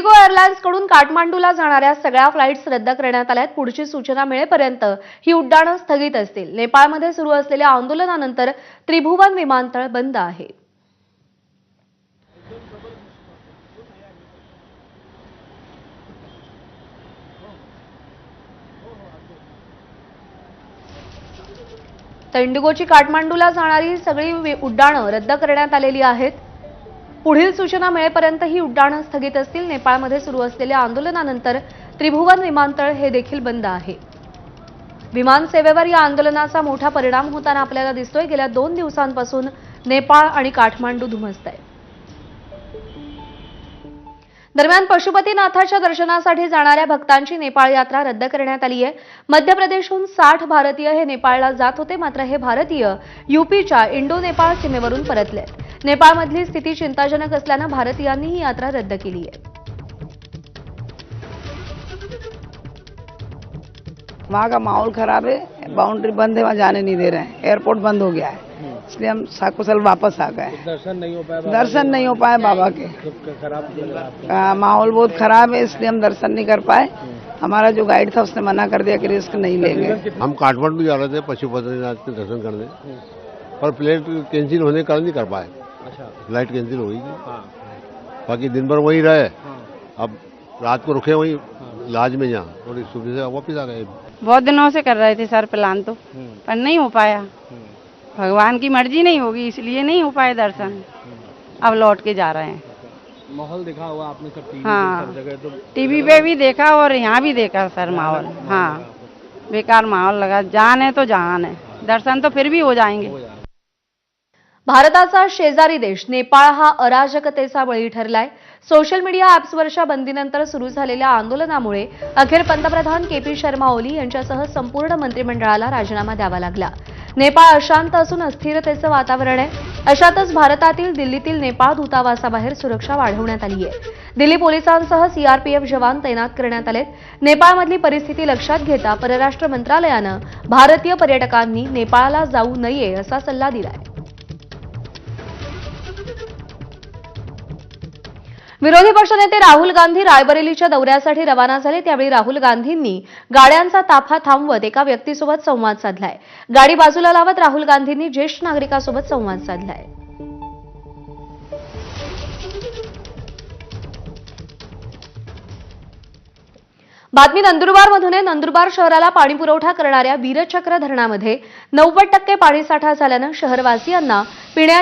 Indigo एअरलाइन्सकडून काठमांडूला जाणाऱ्या सगळ्या flights रद्द करण्यात आल्यात। पुढची सूचना मिळेपर्यंत ही उड्डाणं स्थगित असतील। नेपाळमध्ये सुरू असलेल्या आंदोलनानंतर त्रिभुवन विमानतळ बंद आहे। तर इंडिगोची काठमांडूला जाणारी सगळी उड्डाणं रद्द करण्यात आलेली आहेत। पुढील सूचना मिळेपर्यंत ही उड्डाणं स्थगित असतील। नेपाळमध्ये सुरू असलेल्या आंदोलनानंतर त्रिभुवन विमानतळ हे देखील बंद आहे। विमान सेवेवर या आंदोलनाचा मोठा परिणाम होताना आपल्याला दिसतोय। गेल्या 2 दिवसांपासून नेपाळ आणि काठमांडू धुमसतंय। दरम्यान पशुपतीनाथाच्या दर्शनासाठी जाणाऱ्या भक्तांची नेपाळ यात्रा रद्द करण्यात आली आहे। मध्य प्रदेशहून 60 भारतीय हे नेपाळला जात होते, मात्र हे भारतीय यूपीच्या इंडो-नेपाळ सीमेवरून परतले। नेपाळमधली स्थिती चिंताजनक असल्यानं भारतीयांनी ही यात्रा रद्द केली आहे। वहाँ का माहौल खराब है, बाउंड्री बंद है, वहाँ जाने नहीं दे रहे हैं, एयरपोर्ट बंद हो गया है, इसलिए हम सकुशल वापस आ गए। दर्शन नहीं हो पाया बाबा के। खराब लग रहा है। माहौल बहुत खराब है, इसलिए हम दर्शन नहीं कर पाए। हमारा जो गाइड था उसने मना कर दिया कि रिस्क नहीं लेंगे। हम काठमांडू जा रहे थे पशुपतिनाथ के दर्शन करने, पर फ्लाइट कैंसिल होने के कारण नहीं कर पाए। अच्छा, फ्लाइट कैंसिल हो गई थी। हाँ, बाकी दिन भर वहीं रहे, हाँ, अब रात को रुके वहीं लाज में, जहाँ और सुबह से वापस आ गए। बहुत दिनों से कर रहे थे सर प्लान तो, पर नहीं हो पाया। भगवान की मर्जी नहीं होगी इसलिए नहीं हो पाए दर्शन। अब लौट के जा रहे हैं। माहौल देखा होगा आपने सब टीवी हाँ। सब जगह, तो टीवी पे भी देखा और यहाँ भी देखा सर माहौल। हाँ, बेकार माहौल लगा। जान है तो जहान है, दर्शन तो फिर भी हो जाएंगे। भारताचा शेजारी देश नेपाळ हा अराजकतेचा बळी ठरलाय। सोशल मीडिया ॲप्सवरच्या बंदीनंतर सुरू झालेल्या आंदोलनामुळे अखेर पंतप्रधान के.पी. शर्मा ओली यांच्यासह संपूर्ण मंत्रिमंडळाला राजीनामा द्यावा लागला। नेपाळ अशांत असून अस्थिरतेचं वातावरण आहे। अशातच भारतातील दिल्लीतील नेपाळ दूतावासाबाहेर सुरक्षा वाढवण्यात आली आहे। दिल्ली पोलिसांसह सीआरपीएफ जवान तैनात करण्यात आलेत। नेपाळमधली परिस्थिती लक्षात घेता परराष्ट्र मंत्रालयानं भारतीय पर्यटकांनी नेपाळला जाऊ नये असा सल्ला दिलाय। विरोधी पक्षनेते राहुल गांधी रायबरेलीच्या दौऱ्यासाठी रवाना झाले। त्यावेळी राहुल गांधींनी गाड्यांचा ताफा थांबवत एका व्यक्तीसोबत संवाद साधलाय। गाडी बाजूला लावत राहुल गांधींनी ज्येष्ठ नागरिकासोबत संवाद साधलाय। बातमी नंदुरबारमधून आहे। नंदुरबार शहराला पाणी पुरवठा करणाऱ्या वीरचक्र धरणामध्ये 90% पाणीसाठा झाल्यानं शहरवासियांना पिण्याच्या